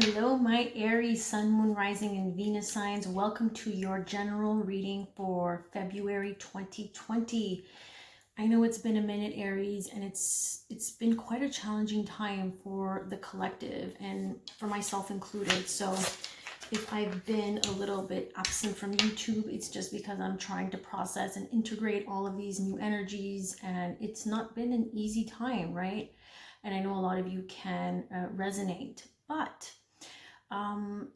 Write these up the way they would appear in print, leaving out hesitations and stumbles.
Hello, my Aries, Sun, Moon, Rising, and Venus signs. Welcome to your general reading for February 2020. I know it's been a minute, Aries, and it's been quite a challenging time for the collective and for myself included. So if I've been a little bit absent from YouTube, it's just because I'm trying to process and integrate all of these new energies, and it's not been an easy time, right? And I know a lot of you can resonate, but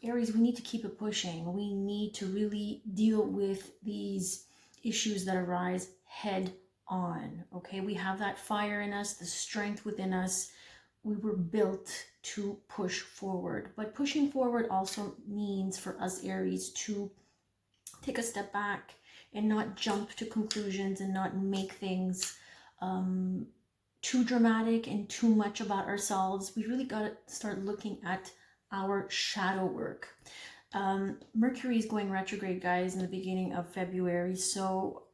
Aries, we need to keep it pushing. We need to really deal with these issues that arise head on. Okay, we have that fire in us, the strength within us. We were built to push forward, but pushing forward also means for us Aries to take a step back and not jump to conclusions and not make things too dramatic and too much about ourselves. We really got to start looking at our shadow work. Mercury is going retrograde, guys, in the beginning of February. So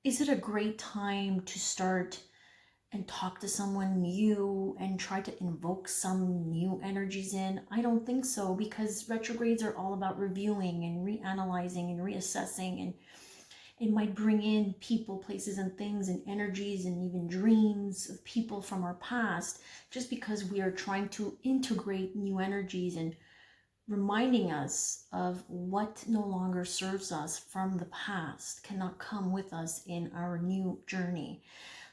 is it a great time to start and talk to someone new and try to invoke some new energies in? I don't think so, because retrogrades are all about reviewing and reanalyzing and reassessing, and it might bring in people, places, and things and energies and even dreams of people from our past, just because we are trying to integrate new energies and reminding us of what no longer serves us from the past cannot come with us in our new journey.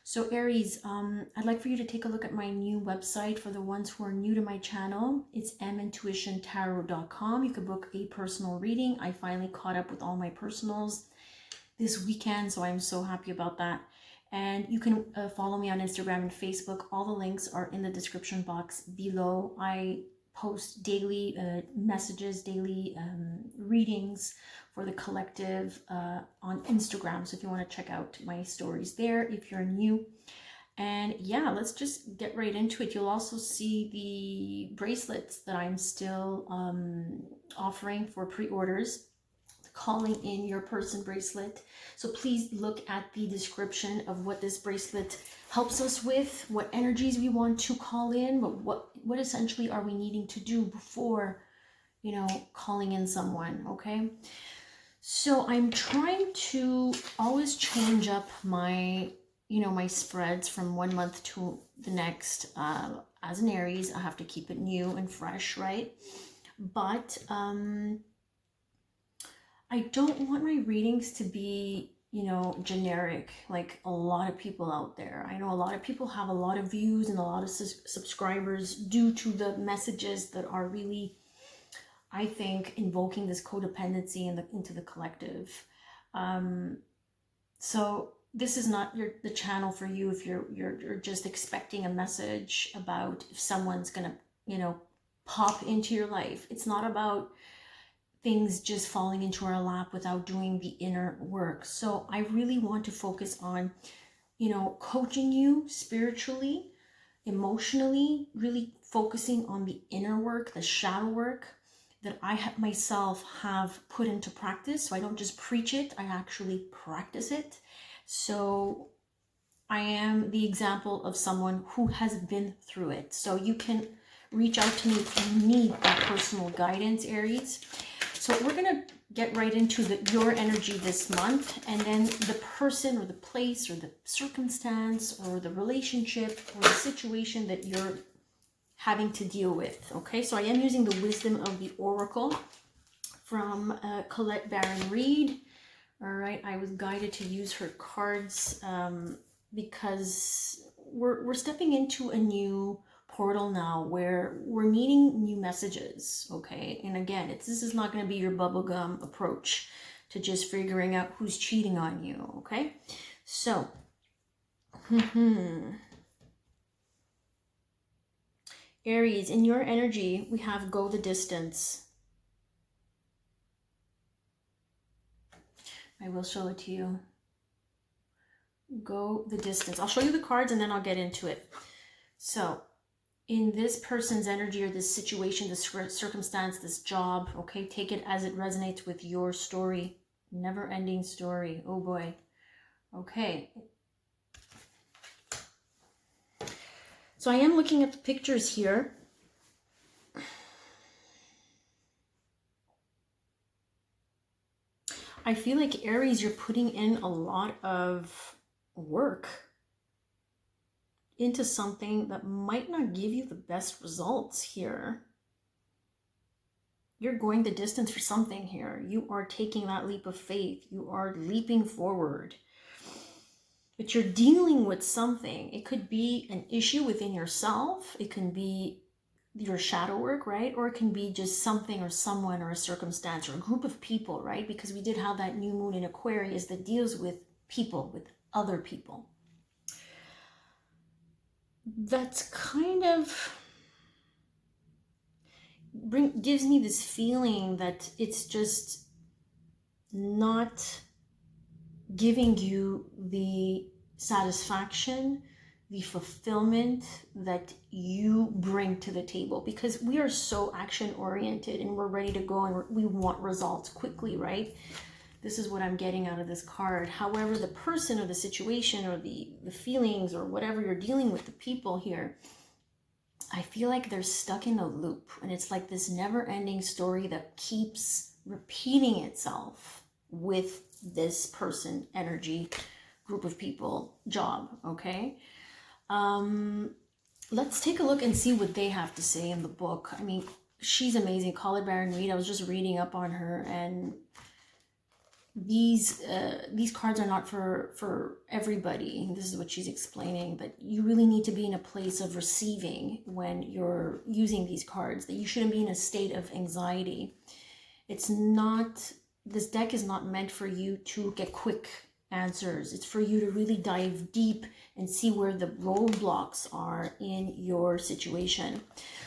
So Aries, I'd like for you to take a look at my new website for the ones who are new to my channel. It's mintuitiontarot.com. You can book a personal reading. I finally caught up with all my personals this weekend, so I'm so happy about that. And you can follow me on Instagram and Facebook. All the links are in the description box below. I post daily messages, daily readings for the collective on Instagram, so if you want to check out my stories there if you're new. And yeah, let's just get right into it. You'll also see the bracelets that I'm still offering for pre-orders, calling in your person bracelet. So please look at the description of what this bracelet helps us with, what energies we want to call in, but what essentially are we needing to do before, you know, calling in someone. Okay, so I'm trying to always change up my, you know, my spreads from one month to the next. As an Aries, I have to keep it new and fresh, right? But I don't want my readings to be, you know, generic like a lot of people out there. I know a lot of people have a lot of views and a lot of subscribers due to the messages that are really, I think, invoking this codependency into the collective. So this is not the channel for you if you're just expecting a message about if someone's gonna, you know, pop into your life. It's not about things just falling into our lap without doing the inner work. So I really want to focus on, you know, coaching you spiritually, emotionally, really focusing on the inner work, the shadow work that I myself have put into practice. So I don't just preach it, I actually practice it. So I am the example of someone who has been through it. So you can reach out to me if you need that personal guidance, Aries. So we're going to get right into your energy this month, and then the person or the place or the circumstance or the relationship or the situation that you're having to deal with. Okay, so I am using the Wisdom of the Oracle from Colette Baron Reed. All right, I was guided to use her cards because we're stepping into a new portal now where we're needing new messages. Okay, and again, this is not going to be your bubblegum approach to just figuring out who's cheating on you. Okay, so Aries, in your energy we have go the distance. I will show it to you. Go the distance. I'll show you the cards and then I'll get into it. So in this person's energy or this situation, this circumstance, this job, okay, take it as it resonates with your story. Never-ending story. Oh boy. Okay. So I am looking at the pictures here. I feel like Aries, you're putting in a lot of work into something that might not give you the best results here. You're going the distance for something here. You are taking that leap of faith. You are leaping forward. But you're dealing with something. It could be an issue within yourself. It can be your shadow work, right? Or it can be just something or someone or a circumstance or a group of people, right? Because we did have that new moon in Aquarius that deals with people, with other people. That's kind of gives me this feeling that it's just not giving you the satisfaction, the fulfillment that you bring to the table, because we are so action oriented and we're ready to go and we want results quickly, right? This is what I'm getting out of this card. However, the person or the situation or the feelings or whatever you're dealing with, the people here, I feel like they're stuck in a loop, and it's like this never-ending story that keeps repeating itself with this person, energy, group of people, job, okay? Let's take a look and see what they have to say in the book. I mean, she's amazing. Call it Baron Reed. I was just reading up on her, and these cards are not for everybody. This is what she's explaining, that you really need to be in a place of receiving when you're using these cards, that you shouldn't be in a state of anxiety. It's not, this deck is not meant for you to get quick answers. It's for you to really dive deep and see where the roadblocks are in your situation.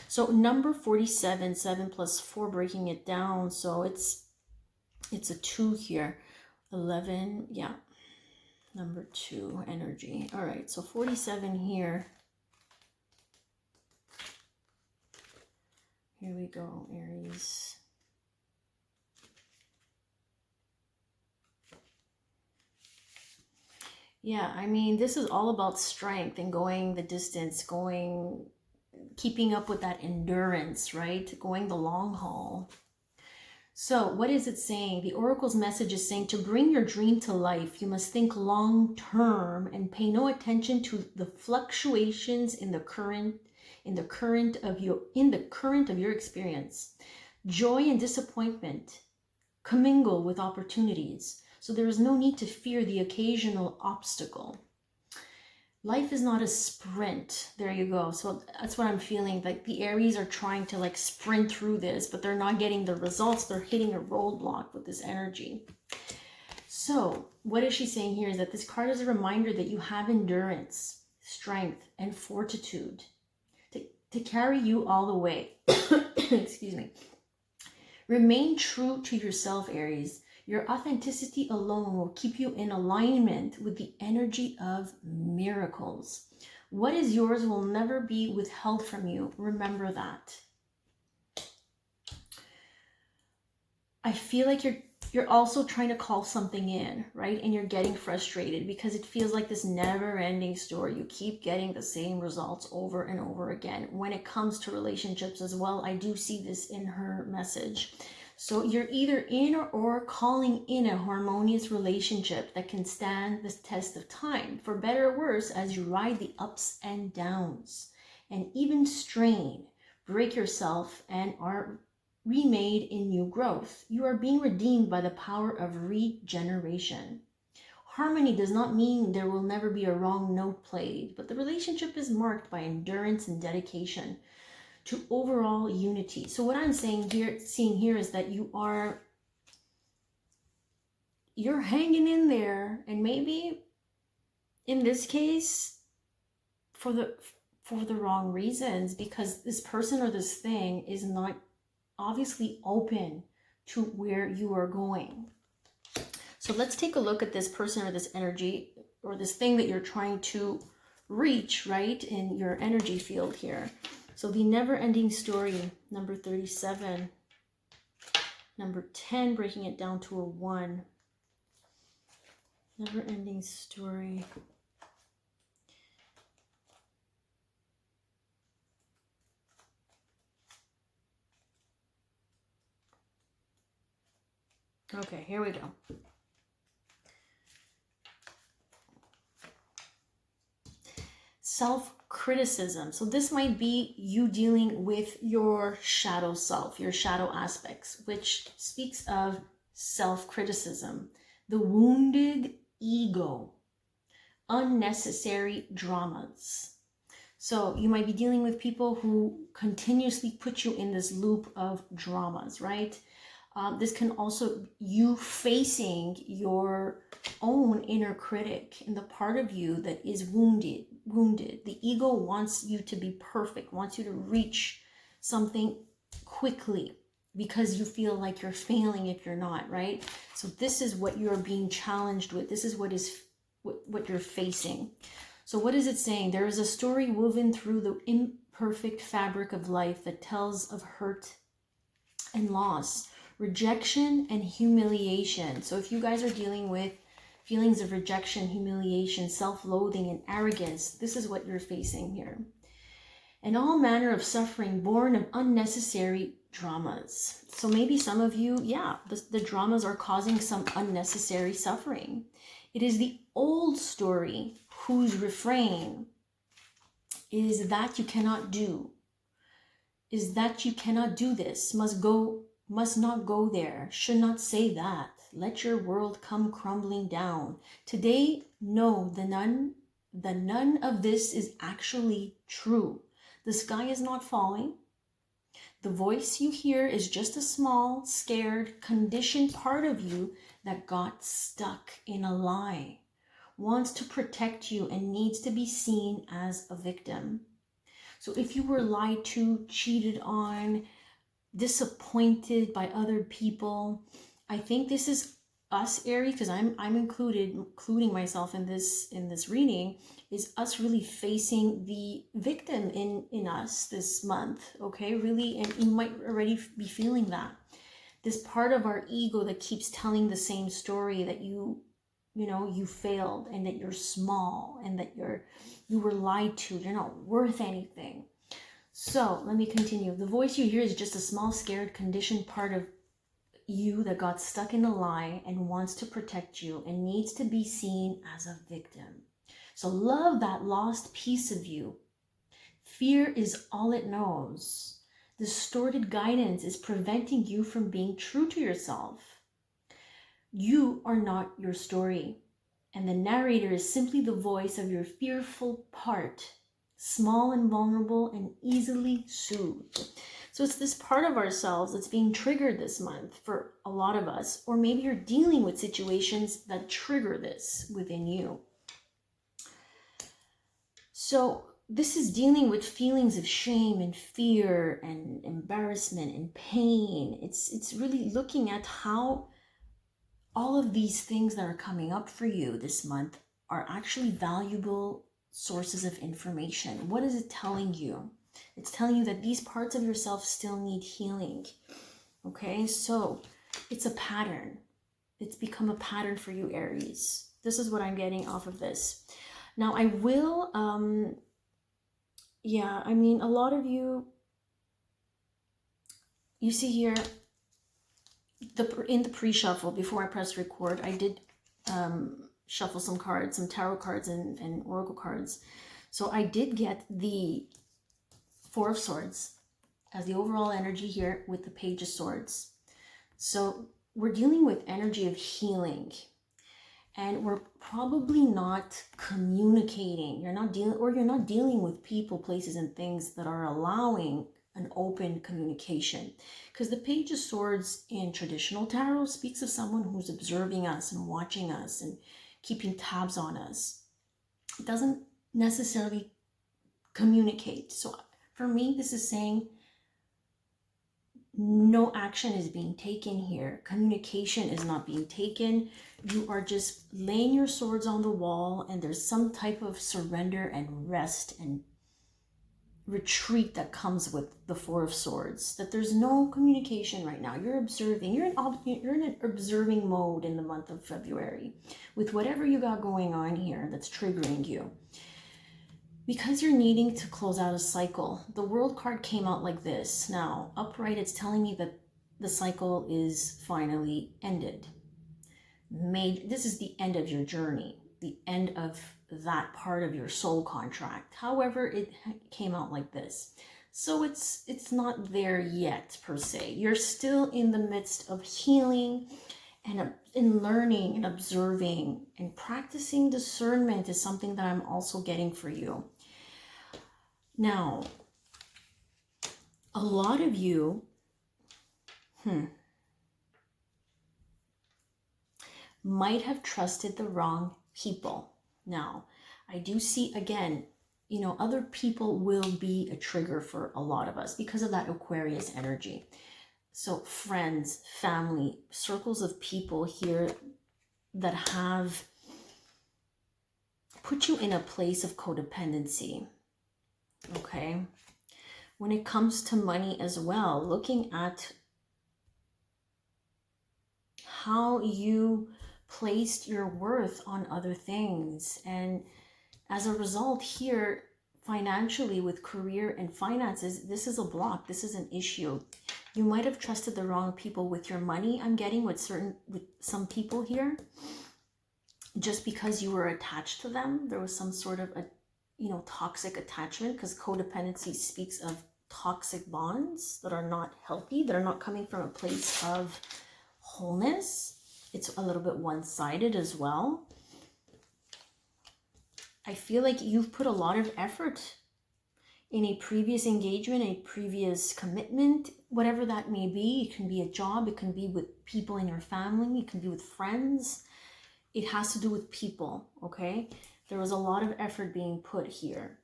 So number 47, 7 plus 4, breaking it down. So it's a 2 here. 11, yeah, number 2 energy. All right, so 47 here. Here we go, Aries. Yeah, I mean, this is all about strength and going the distance, keeping up with that endurance, right? Going the long haul. So what is it saying? The Oracle's message is saying to bring your dream to life, you must think long term and pay no attention to the fluctuations in the current of your experience. Joy and disappointment commingle with opportunities. So there is no need to fear the occasional obstacle. Life is not a sprint. There you go. So that's what I'm feeling. Like the Aries are trying to like sprint through this, but they're not getting the results. They're hitting a roadblock with this energy. So what is she saying here is that this card is a reminder that you have endurance, strength, and fortitude to carry you all the way. Excuse me. Remain true to yourself, Aries. Your authenticity alone will keep you in alignment with the energy of miracles. What is yours will never be withheld from you. Remember that. I feel like you're also trying to call something in, right? And you're getting frustrated because it feels like this never-ending story. You keep getting the same results over and over again. When it comes to relationships as well, I do see this in her message. So you're either in or calling in a harmonious relationship that can stand the test of time, for better or worse, as you ride the ups and downs and even strain, break yourself, and are remade in new growth. You are being redeemed by the power of regeneration. Harmony does not mean there will never be a wrong note played, but the relationship is marked by endurance and dedication to overall unity. So what I'm seeing here is that you're hanging in there, and maybe in this case for the wrong reasons, because this person or this thing is not obviously open to where you are going. So let's take a look at this person or this energy or this thing that you're trying to reach, right, in your energy field here. So the never-ending story, number 37, number 10, breaking it down to a 1. Never-ending story. Okay, here we go. self-criticism. So this might be you dealing with your shadow self, your shadow aspects, which speaks of self-criticism, the wounded ego, unnecessary dramas. So you might be dealing with people who continuously put you in this loop of dramas, right? This can also you facing your own inner critic and the part of you that is wounded. The ego wants you to be perfect, wants you to reach something quickly because you feel like you're failing if you're not, right? So this is what you're being challenged with. This is what you're facing. So what is it saying? There is a story woven through the imperfect fabric of life that tells of hurt and loss, rejection and humiliation. So if you guys are dealing with feelings of rejection, humiliation, self-loathing, and arrogance, this is what you're facing here. And all manner of suffering born of unnecessary dramas. So maybe some of you, yeah, the dramas are causing some unnecessary suffering. It is the old story whose refrain is that you cannot do, is that you cannot do this, must not go there, should not say that, let your world come crumbling down. Today, no, the none of this is actually true. The sky is not falling. The voice you hear is just a small, scared, conditioned part of you that got stuck in a lie, wants to protect you and needs to be seen as a victim. So if you were lied to, cheated on, disappointed by other people, I think this is us, Aries, because I'm including myself in this reading, is us really facing the victim in us this month, okay? Really, and you might already be feeling that. This part of our ego that keeps telling the same story that you failed and that you're small and that you were lied to, you're not worth anything. So let me continue. The voice you hear is just a small, scared, conditioned part of you that got stuck in a lie and wants to protect you and needs to be seen as a victim. So love that lost piece of you. Fear is all it knows. Distorted guidance is preventing you from being true to yourself. You are not your story, and the narrator is simply the voice of your fearful part, small and vulnerable and easily soothed. So it's this part of ourselves that's being triggered this month for a lot of us, or maybe you're dealing with situations that trigger this within you. So this is dealing with feelings of shame and fear and embarrassment and pain. It's really looking at how all of these things that are coming up for you this month are actually valuable sources of information. What is it telling you? It's telling you that these parts of yourself still need healing. Okay, so it's a pattern. It's become a pattern for you, Aries. This is what I'm getting off of this. Now I will, a lot of you see here, in the pre-shuffle, before I press record, I did shuffle some cards, some tarot cards and oracle cards. So I did get the Four of Swords as the overall energy here with the Page of Swords. So we're dealing with energy of healing, and we're probably not communicating. You're not dealing with people, places, and things that are allowing an open communication. Because the Page of Swords in traditional tarot speaks of someone who's observing us and watching us and keeping tabs on us. It doesn't necessarily communicate. So for me, this is saying no action is being taken here. Communication is not being taken. You are just laying your swords on the wall, and there's some type of surrender and rest and retreat that comes with the Four of Swords. That there's no communication right now. You're observing. You're in an observing mode in the month of February with whatever you got going on here that's triggering you. Because you're needing to close out a cycle. The World card came out like this. Now, upright, it's telling me that the cycle is finally ended. This is the end of your journey, the end of that part of your soul contract. However, it came out like this. So it's not there yet per se. You're still in the midst of healing and in learning and observing and practicing discernment is something that I'm also getting for you. Now, a lot of you, might have trusted the wrong people. Now, I do see, again, you know, other people will be a trigger for a lot of us because of that Aquarius energy. So friends, family, circles of people here that have put you in a place of codependency, okay? When it comes to money as well, looking at how you placed your worth on other things. And as a result here, financially with career and finances, this is a block. This is an issue. You might have trusted the wrong people with your money. I'm getting with some people here, just because you were attached to them. There was some sort of a, you know, toxic attachment, because codependency speaks of toxic bonds that are not healthy, that are not coming from a place of wholeness. It's a little bit one-sided as well. I feel like you've put a lot of effort in a previous engagement, a previous commitment, whatever that may be. It can be a job, it can be with people in your family, it can be with friends. It has to do with people, okay? There was a lot of effort being put here.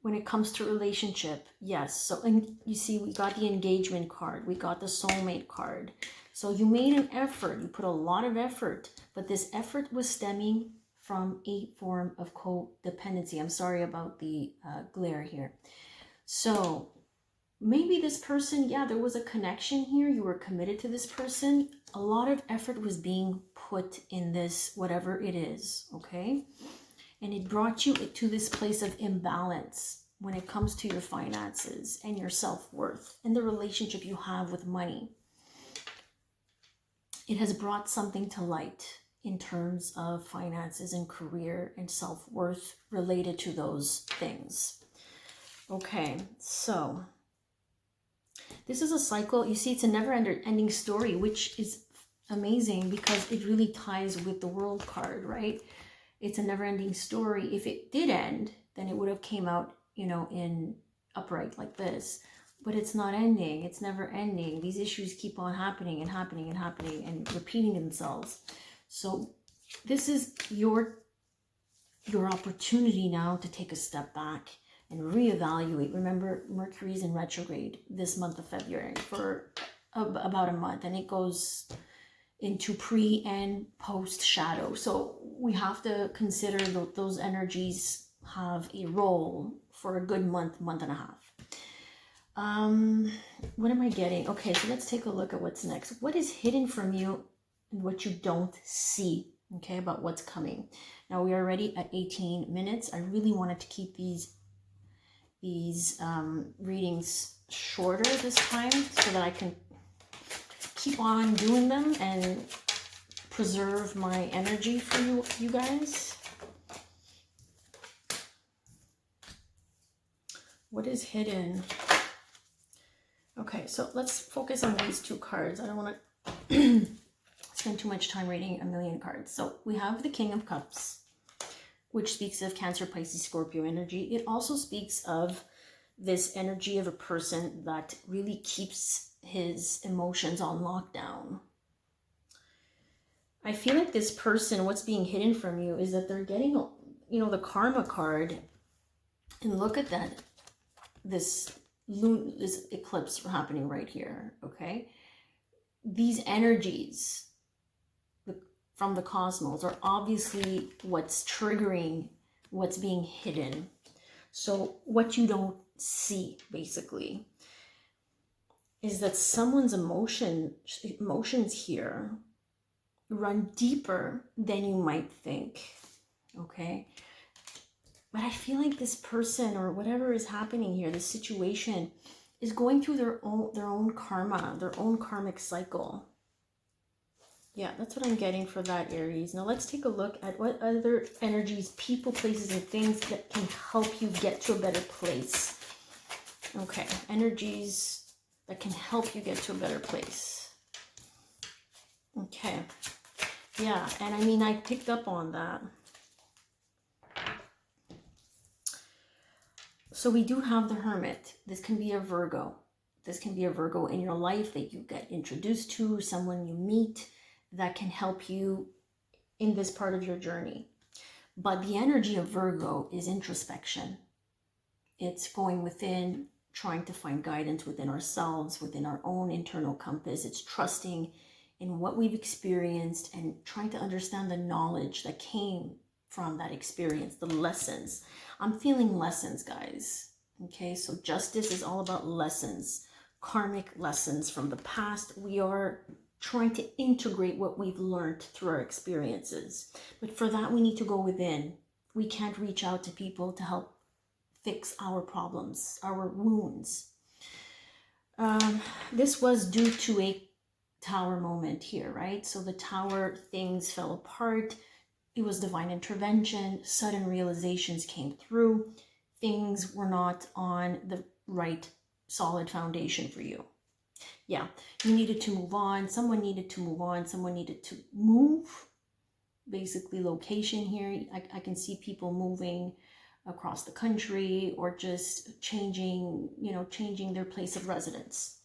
When it comes to relationship, yes. So, and you see, we got the engagement card, we got the soulmate card. So you made an effort, you put a lot of effort, but this effort was stemming from a form of codependency. I'm sorry about the glare here. So maybe this person, yeah, there was a connection here. You were committed to this person. A lot of effort was being put in this, whatever it is, okay? And it brought you to this place of imbalance when it comes to your finances and your self-worth and the relationship you have with money. It has brought something to light in terms of finances and career and self-worth related to those things. Okay, so this is a cycle. You see, it's a never-ending story, which is amazing because it really ties with the World card, right? It's a never-ending story. If it did end, then it would have came out, you know, in upright like this. But it's not ending. It's never ending. These issues keep on happening and happening and happening and repeating themselves. So this is your opportunity now to take a step back and reevaluate. Remember, Mercury's in retrograde this month of February for about a month, and it goes into pre and post shadow. So we have to consider those energies have a role for a good month and a half. What am I getting? Okay, so let's take a look at what's next. What is hidden from you and what you don't see, okay, about what's coming. Now we are already at 18 minutes. I really wanted to keep these readings shorter this time so that I can keep on doing them and preserve my energy for you guys. What is hidden? Okay, so let's focus on these two cards. I don't want to spend too much time reading a million cards. So we have the King of Cups, which speaks of Cancer, Pisces, Scorpio energy. It also speaks of this energy of a person that really keeps his emotions on lockdown. I feel like this person, what's being hidden from you is that they're getting, you know, the Karma card. And look at that. This eclipse happening right here, okay? These energies from the cosmos are obviously what's triggering what's being hidden. So what you don't see, basically, is that someone's emotions here run deeper than you might think, okay? But I feel like this person or whatever is happening here, this situation, is going through their own karma, their own karmic cycle. Yeah, that's what I'm getting for that, Aries. Now let's take a look at what other energies, people, places, and things that can help you get to a better place. Okay, energies that can help you get to a better place. Okay, yeah, and I mean, I picked up on that. So we do have the Hermit. This can be a Virgo. This can be a Virgo in your life that you get introduced to, someone you meet that can help you in this part of your journey. But the energy of Virgo is introspection. It's going within, trying to find guidance within ourselves, within our own internal compass. It's trusting in what we've experienced and trying to understand the knowledge that came from that experience, the lessons. I'm feeling lessons, guys. Okay, so justice is all about lessons, karmic lessons from the past. We are trying to integrate what we've learned through our experiences. But for that, we need to go within. We can't reach out to people to help fix our problems, our wounds. This was due to a tower moment here, right? So the tower, things fell apart. It was divine intervention. Sudden realizations came through. Things were not on the right solid foundation for you. Yeah, you needed to move on. Someone needed to move on. Someone needed to move. Basically, location here. I can see people moving across the country or just changing, changing their place of residence.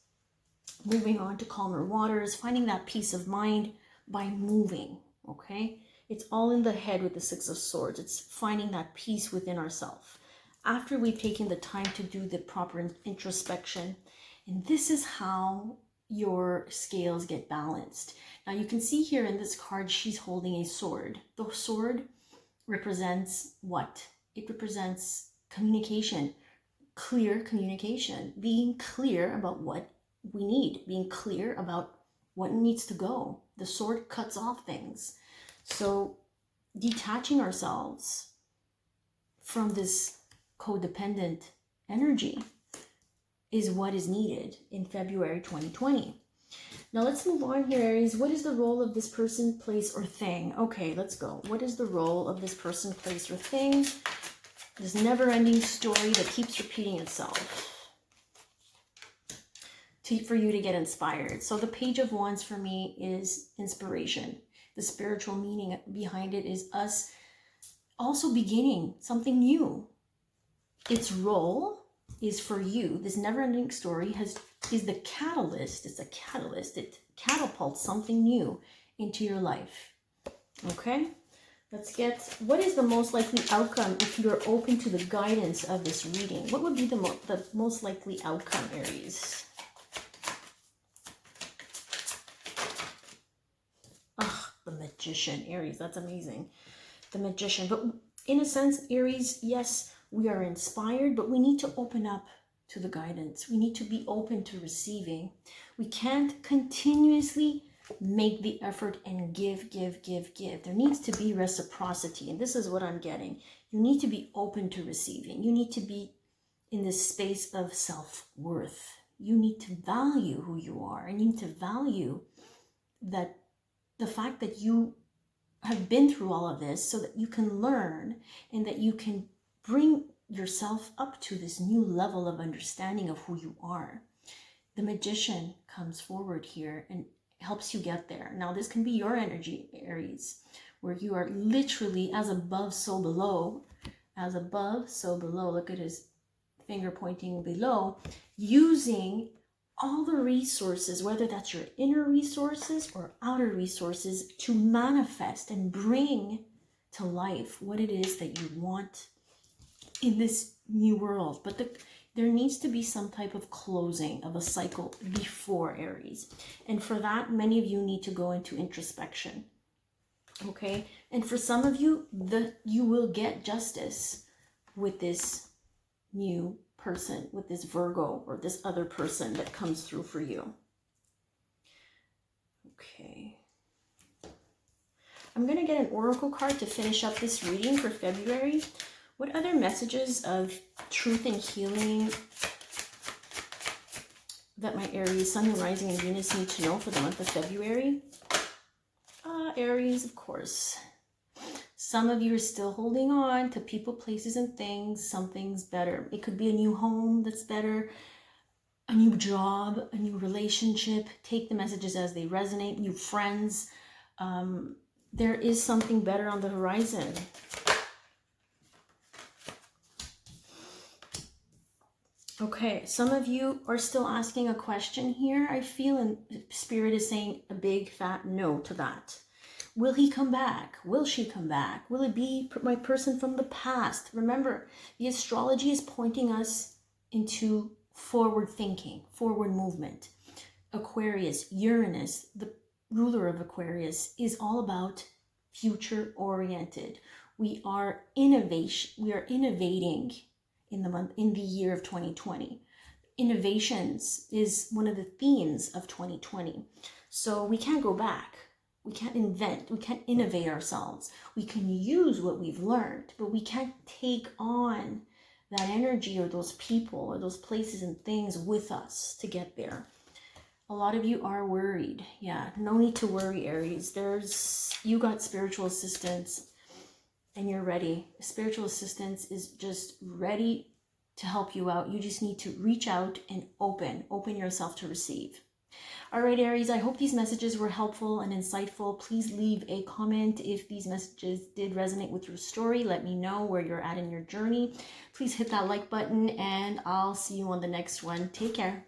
Moving on to calmer waters, finding that peace of mind by moving, okay? It's all in the head with the Six of Swords. It's finding that peace within ourselves. After we've taken the time to do the proper introspection, and this is how your scales get balanced. Now you can see here in this card, she's holding a sword. The sword represents what? It represents communication, clear communication, being clear about what we need, being clear about what needs to go. The sword cuts off things. So detaching ourselves from this codependent energy is what is needed in February 2020. Now let's move on here, Aries. What is the role of this person, place, or thing? Okay, let's go. What is the role of this person, place, or thing? This never-ending story that keeps repeating itself for you to get inspired. So the Page of Wands for me is inspiration. The spiritual meaning behind it is us also beginning something new. Its role is for you. This never-ending story is the catalyst. It's a catalyst. It catapults something new into your life. Okay? Let's get, what is the most likely outcome if you're open to the guidance of this reading? What would be the most likely outcome, Aries? The Magician, Aries, that's amazing. The Magician. But in a sense, Aries, yes, we are inspired, but we need to open up to the guidance. We need to be open to receiving. We can't continuously make the effort and give. There needs to be reciprocity. And this is what I'm getting. You need to be open to receiving. You need to be in this space of self-worth. You need to value who you are. And you need to value that the fact that you have been through all of this so that you can learn and that you can bring yourself up to this new level of understanding of who you are. The Magician comes forward here and helps you get there. Now, this can be your energy, Aries, where you are literally as above, so below. As above, so below. Look at his finger pointing below, using all the resources, whether that's your inner resources or outer resources, to manifest and bring to life what it is that you want in this new world. But there needs to be some type of closing of a cycle before, Aries. And for that, many of you need to go into introspection. Okay? And for some of you, you will get justice with this new person, with this Virgo or this other person that comes through for you. Okay. I'm going to get an oracle card to finish up this reading for February. What other messages of truth and healing that my Aries, Sun, Moon, Rising, and Venus need to know for the month of February? Aries, of course. Some of you are still holding on to people, places, and things. Something's better. It could be a new home that's better, a new job, a new relationship. Take the messages as they resonate. New friends. There is something better on the horizon. Okay, some of you are still asking a question here, I feel, and Spirit is saying a big fat no to that. Will he come back? Will she come back? Will it be my person from the past? Remember, the astrology is pointing us into forward thinking, forward movement. Aquarius, Uranus, the ruler of Aquarius, is all about future oriented. We are innovating in the year of 2020. Innovations is one of the themes of 2020. So we can't go back. We can't invent. We can't innovate ourselves. We can use what we've learned, but we can't take on that energy or those people or those places and things with us to get there. A lot of you are worried. Yeah, no need to worry, Aries. You got spiritual assistance and you're ready. Spiritual assistance is just ready to help you out. You just need to reach out and open yourself to receive. All right, Aries, I hope these messages were helpful and insightful. Please leave a comment if these messages did resonate with your story. Let me know where you're at in your journey. Please hit that like button and I'll see you on the next one. Take care.